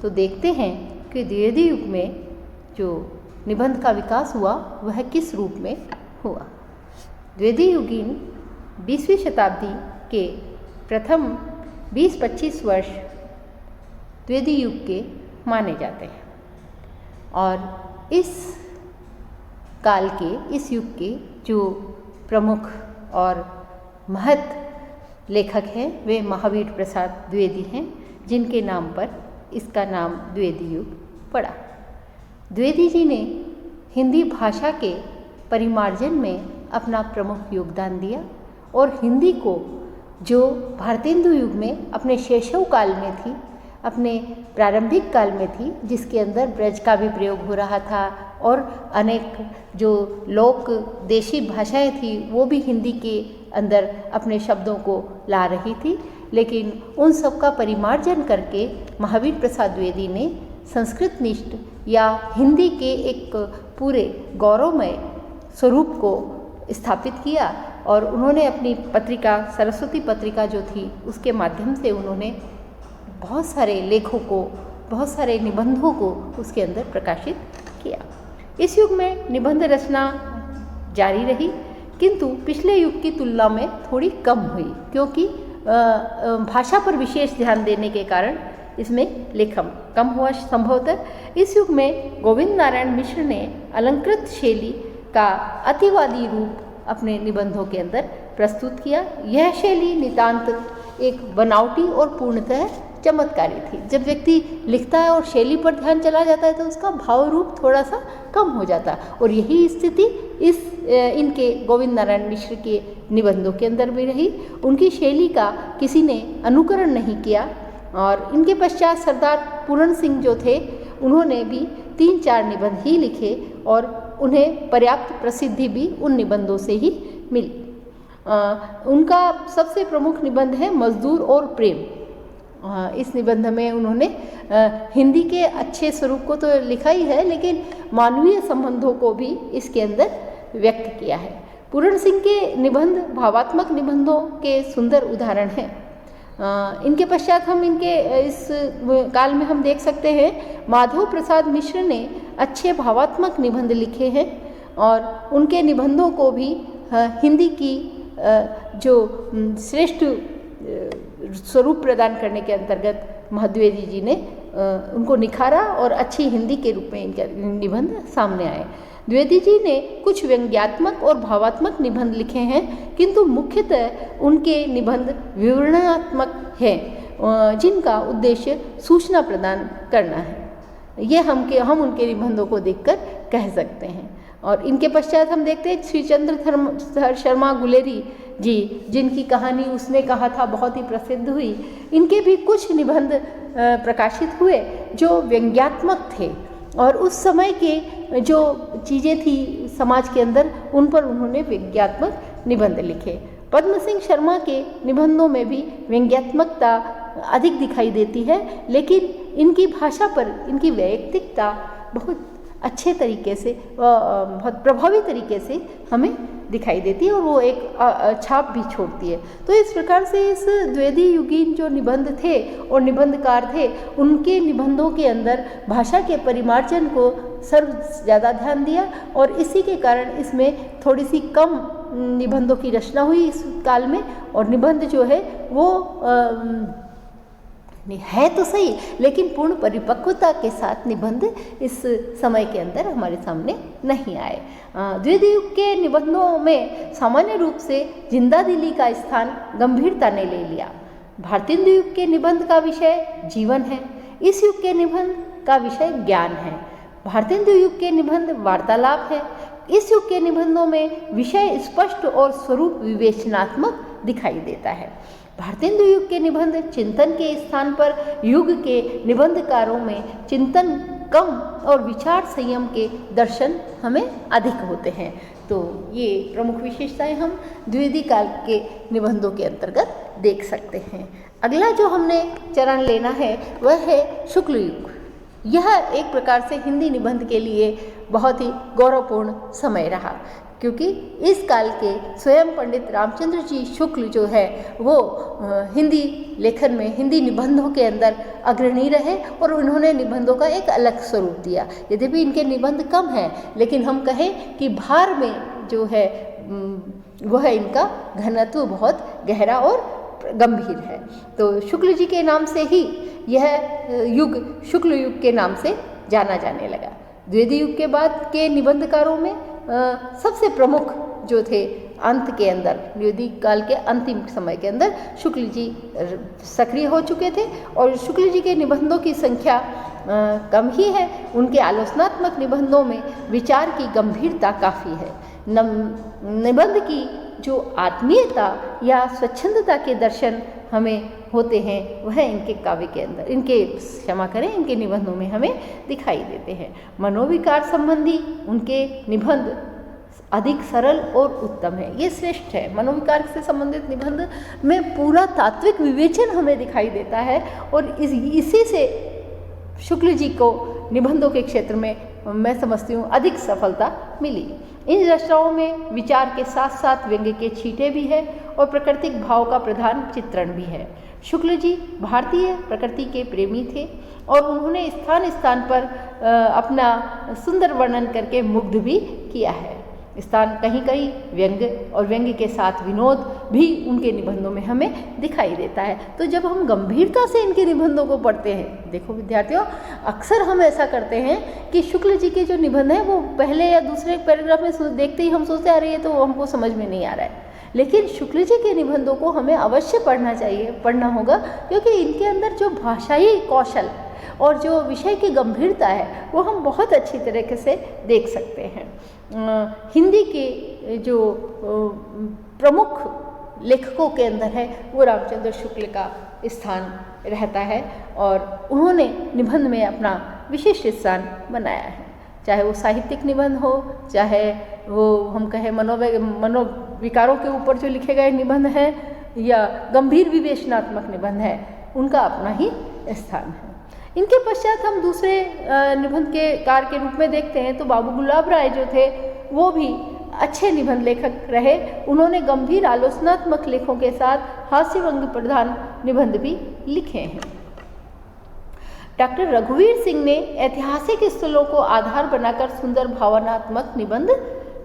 तो देखते हैं कि द्विवेदी युग में जो निबंध का विकास हुआ वह किस रूप में हुआ। द्विवेदी युगीन 20वीं शताब्दी के प्रथम 20-25 वर्ष द्विवेदी युग के माने जाते हैं और इस काल के, इस युग के जो प्रमुख और महत लेखक हैं वे महावीर प्रसाद द्विवेदी हैं, जिनके नाम पर इसका नाम द्विवेदी युग पड़ा। द्विवेदी जी ने हिंदी भाषा के परिमार्जन में अपना प्रमुख योगदान दिया और हिंदी को जो भारतेंदु युग में अपने शैशव काल में थी, अपने प्रारंभिक काल में थी, जिसके अंदर ब्रज का भी प्रयोग हो रहा था और अनेक जो लोक देशी भाषाएं थी वो भी हिंदी के अंदर अपने शब्दों को ला रही थी, लेकिन उन सब का परिमार्जन करके महावीर प्रसाद द्विवेदी ने संस्कृत निष्ठ या हिंदी के एक पूरे गौरवमय स्वरूप को स्थापित किया और उन्होंने अपनी पत्रिका सरस्वती पत्रिका जो थी उसके माध्यम से उन्होंने बहुत सारे लेखों को, बहुत सारे निबंधों को उसके अंदर प्रकाशित किया। इस युग में निबंध रचना जारी रही, किंतु पिछले युग की तुलना में थोड़ी कम हुई, क्योंकि भाषा पर विशेष ध्यान देने के कारण इसमें लेखन कम हुआ संभवतः। इस युग में गोविंद नारायण मिश्र ने अलंकृत शैली का अतिवादी रूप अपने निबंधों के अंदर प्रस्तुत किया। यह शैली नितांत एक बनावटी और पूर्णतः चमत्कारी थी। जब व्यक्ति लिखता है और शैली पर ध्यान चला जाता है तो उसका भाव रूप थोड़ा सा कम हो जाता है, और यही स्थिति इनके गोविंद नारायण मिश्र के निबंधों के अंदर भी रही। उनकी शैली का किसी ने अनुकरण नहीं किया और इनके पश्चात सरदार पूरण सिंह जो थे उन्होंने भी 3-4 निबंध ही लिखे और उन्हें पर्याप्त प्रसिद्धि भी उन निबंधों से ही मिली। उनका सबसे प्रमुख निबंध है मजदूर और प्रेम। इस निबंध में उन्होंने हिंदी के अच्छे स्वरूप को तो लिखा ही है, लेकिन मानवीय संबंधों को भी इसके अंदर व्यक्त किया है। पूरण सिंह के निबंध भावात्मक निबंधों के सुंदर उदाहरण हैं। इनके पश्चात हम इनके इस काल में हम देख सकते हैं माधव प्रसाद मिश्र ने अच्छे भावात्मक निबंध लिखे हैं और उनके निबंधों को भी हिंदी की जो श्रेष्ठ स्वरूप प्रदान करने के अंतर्गत महाद्विवेदी जी ने उनको निखारा और अच्छी हिंदी के रूप में इनके निबंध सामने आए। द्विवेदी जी ने कुछ व्यंग्यात्मक और भावात्मक निबंध लिखे हैं, किंतु मुख्यतः उनके निबंध विवरणात्मक हैं, जिनका उद्देश्य सूचना प्रदान करना है। ये हम उनके निबंधों को देखकर कह सकते हैं। और इनके पश्चात हम देखते हैं श्री चंद्र शर्मा गुलेरी जी, जिनकी कहानी उसने कहा था बहुत ही प्रसिद्ध हुई। इनके भी कुछ निबंध प्रकाशित हुए जो व्यंग्यात्मक थे और उस समय के जो चीज़ें थी समाज के अंदर उन पर उन्होंने व्यंग्यात्मक निबंध लिखे। पद्म सिंह शर्मा के निबंधों में भी व्यंग्यात्मकता अधिक दिखाई देती है, लेकिन इनकी भाषा पर इनकी वैयक्तिकता बहुत अच्छे तरीके से, बहुत प्रभावी तरीके से हमें दिखाई देती है और वो एक छाप भी छोड़ती है। तो इस प्रकार से इस द्विवेदी युगीन जो निबंध थे और निबंधकार थे, उनके निबंधों के अंदर भाषा के परिमार्जन को सर्व ज़्यादा ध्यान दिया और इसी के कारण इसमें थोड़ी सी कम निबंधों की रचना हुई इस काल में। और निबंध जो है वो है तो सही, लेकिन पूर्ण परिपक्वता के साथ निबंध इस समय के अंदर हमारे सामने नहीं आए। द्विवेदी युग के निबंधों में सामान्य रूप से जिंदादिली का स्थान गंभीरता ने ले लिया। भारतेंदु युग के निबंध का विषय जीवन है, इस युग के निबंध का विषय ज्ञान है। भारतेंदु युग के निबंध वार्तालाप है, इस युग के निबंधों में विषय स्पष्ट और स्वरूप विवेचनात्मक दिखाई देता है। भारतेंदु युग के निबंध चिंतन के स्थान पर युग के निबंधकारों में चिंतन कम और विचार संयम के दर्शन हमें अधिक होते हैं। तो ये प्रमुख विशेषताएं हम द्विवेदी काल के निबंधों के अंतर्गत देख सकते हैं। अगला जो हमने चरण लेना है वह है शुक्ल युग। यह एक प्रकार से हिंदी निबंध के लिए बहुत ही गौरवपूर्ण समय रहा। क्योंकि इस काल के स्वयं पंडित रामचंद्र जी शुक्ल जो है वो हिंदी लेखन में, हिंदी निबंधों के अंदर अग्रणी रहे और उन्होंने निबंधों का एक अलग स्वरूप दिया। यद्यपि इनके निबंध कम हैं, लेकिन हम कहें कि भार में जो है वह इनका घनत्व बहुत गहरा और गंभीर है। तो शुक्ल जी के नाम से ही यह युग शुक्ल युग के नाम से जाना जाने लगा। द्विवेदी युग के बाद के निबंधकारों में सबसे प्रमुख जो थे अंत के अंदर, द्विवेदी काल के अंतिम समय के अंदर शुक्ल जी सक्रिय हो चुके थे और शुक्ल जी के निबंधों की संख्या कम ही है। उनके आलोचनात्मक निबंधों में विचार की गंभीरता काफ़ी है। निबंध की जो आत्मीयता या स्वच्छंदता के दर्शन हमें होते हैं वह इनके काव्य के अंदर, इनके निबंधों में हमें दिखाई देते हैं। मनोविकार संबंधी उनके निबंध अधिक सरल और उत्तम है, ये श्रेष्ठ है। मनोविकार से संबंधित निबंध में पूरा तात्विक विवेचन हमें दिखाई देता है और इसी से शुक्ल जी को निबंधों के क्षेत्र में मैं समझती हूँ अधिक सफलता मिली। इन रचनाओं में विचार के साथ साथ व्यंग्य के छींटे भी है और प्राकृतिक भाव का प्रधान चित्रण भी है। शुक्ल जी भारतीय प्रकृति के प्रेमी थे और उन्होंने स्थान स्थान पर अपना सुंदर वर्णन करके मुग्ध भी किया है। स्थान कहीं कहीं व्यंग्य और व्यंग्य के साथ विनोद भी उनके निबंधों में हमें दिखाई देता है। तो जब हम गंभीरता से इनके निबंधों को पढ़ते हैं, देखो विद्यार्थियों, अक्सर हम ऐसा करते हैं कि शुक्ल जी के जो निबंध हैं वो पहले या दूसरे पैराग्राफ में देखते ही हम सोचते आ रही है तो हमको समझ में नहीं आ रहा है। लेकिन शुक्ल जी के निबंधों को हमें अवश्य पढ़ना होगा, क्योंकि इनके अंदर जो भाषाई कौशल और जो विषय की गंभीरता है वो हम बहुत अच्छी तरीके से देख सकते हैं। हिंदी के जो प्रमुख लेखकों के अंदर है वो रामचंद्र शुक्ल का स्थान रहता है और उन्होंने निबंध में अपना विशिष्ट स्थान बनाया है। चाहे वो साहित्यिक निबंध हो, चाहे वो हम कहें मनोविकारों के ऊपर जो लिखे गए निबंध हैं या गंभीर विवेचनात्मक निबंध है, उनका अपना ही स्थान है। इनके पश्चात हम दूसरे निबंध के कार के रूप में देखते हैं तो बाबू गुलाब राय जो थे वो भी अच्छे निबंध लेखक रहे। उन्होंने गंभीर आलोचनात्मक लेखों के साथ हास्य व्यंग्य प्रधान निबंध भी लिखे हैं। डॉक्टर रघुवीर सिंह ने ऐतिहासिक स्थलों को आधार बनाकर सुंदर भावनात्मक निबंध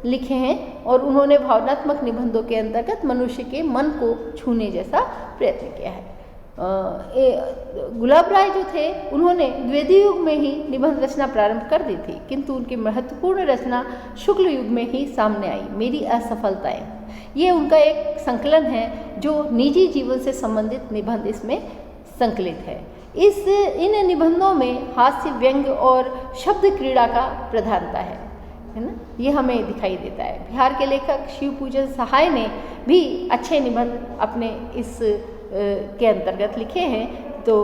लिखे हैं और उन्होंने भावनात्मक निबंधों के अंतर्गत मनुष्य के मन को छूने जैसा प्रयत्न किया है। गुलाब राय जो थे उन्होंने द्विवेदी युग में ही निबंध रचना प्रारंभ कर दी थी, किंतु उनकी महत्वपूर्ण रचना शुक्ल युग में ही सामने आई, मेरी असफलताएं। ये उनका एक संकलन है जो निजी जीवन से संबंधित निबंध इसमें संकलित है। इन निबंधों में हास्य व्यंग्य और शब्द क्रीड़ा का प्रधानता है ना, ये हमें दिखाई देता है। बिहार के लेखक शिव पूजन सहाय ने भी अच्छे निबंध अपने इस के अंतर्गत लिखे हैं। तो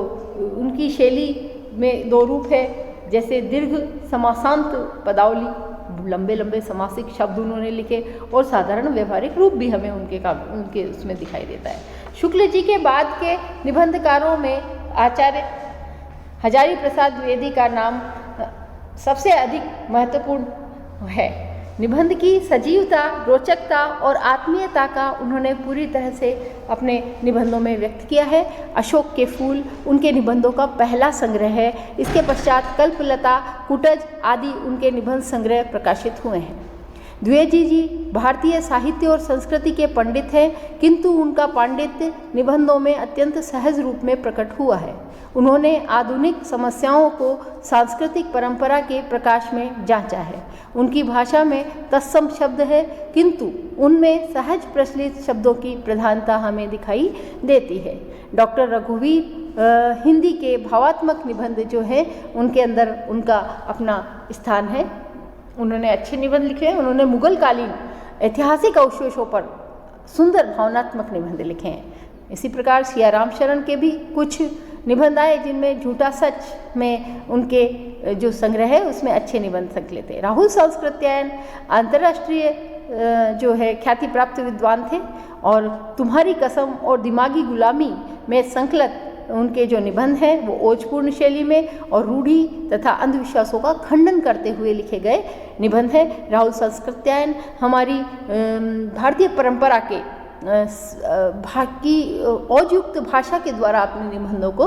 उनकी शैली में दो रूप है, जैसे दीर्घ समासांत पदावली, लंबे लंबे समासिक शब्द उन्होंने लिखे और साधारण व्यवहारिक रूप भी हमें उनके उसमें दिखाई देता है। शुक्ल जी के बाद के निबंधकारों में आचार्य हजारी प्रसाद द्विवेदी का नाम सबसे अधिक महत्वपूर्ण है। निबंध की सजीवता, रोचकता और आत्मीयता का उन्होंने पूरी तरह से अपने निबंधों में व्यक्त किया है। अशोक के फूल उनके निबंधों का पहला संग्रह है। इसके पश्चात कल्पलता, कुटज आदि उनके निबंध संग्रह प्रकाशित हुए हैं। द्विवेदी जी भारतीय साहित्य और संस्कृति के पंडित हैं, किंतु उनका पांडित्य निबंधों में अत्यंत सहज रूप में प्रकट हुआ है। उन्होंने आधुनिक समस्याओं को सांस्कृतिक परंपरा के प्रकाश में जांचा है। उनकी भाषा में तत्सम शब्द है, किंतु उनमें सहज प्रचलित शब्दों की प्रधानता हमें दिखाई देती है। डॉक्टर रघुवीर हिंदी के भावात्मक निबंध जो हैं उनके अंदर उनका अपना स्थान है। उन्होंने अच्छे निबंध लिखे हैं। उन्होंने मुगल कालीन ऐतिहासिक अवशेषों पर सुंदर भावनात्मक निबंध लिखे हैं। इसी प्रकार सियाराम शरण के भी कुछ निबंध आए जिनमें झूठा सच में उनके जो संग्रह है उसमें अच्छे निबंध संकलित है। राहुल संस्कृत्यायन अंतर्राष्ट्रीय जो है ख्याति प्राप्त विद्वान थे और तुम्हारी कसम और दिमागी गुलामी में संकलित उनके जो निबंध हैं वो ओजपूर्ण शैली में और रूढ़ि तथा अंधविश्वासों का खंडन करते हुए लिखे गए निबंध है। राहुल संस्कृत्यायन हमारी भारतीय परंपरा के की औरयुक्त भाषा के द्वारा अपने निबंधों को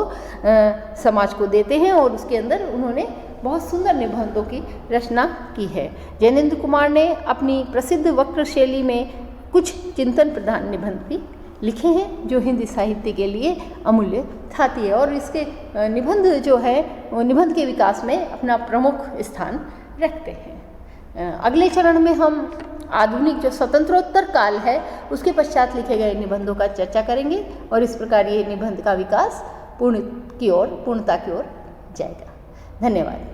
समाज को देते हैं और उसके अंदर उन्होंने बहुत सुंदर निबंधों की रचना की है। जैनेन्द्र कुमार ने अपनी प्रसिद्ध वक्र शैली में कुछ चिंतन प्रधान निबंध भी लिखे हैं जो हिंदी साहित्य के लिए अमूल्य धाती है और इसके निबंध जो है वो निबंध के विकास में अपना प्रमुख स्थान रखते हैं। अगले चरण में हम आधुनिक जो स्वतंत्रोत्तर काल है उसके पश्चात लिखे गए निबंधों का चर्चा करेंगे और इस प्रकार ये निबंध का विकास पूर्णता की ओर जाएगा। धन्यवाद।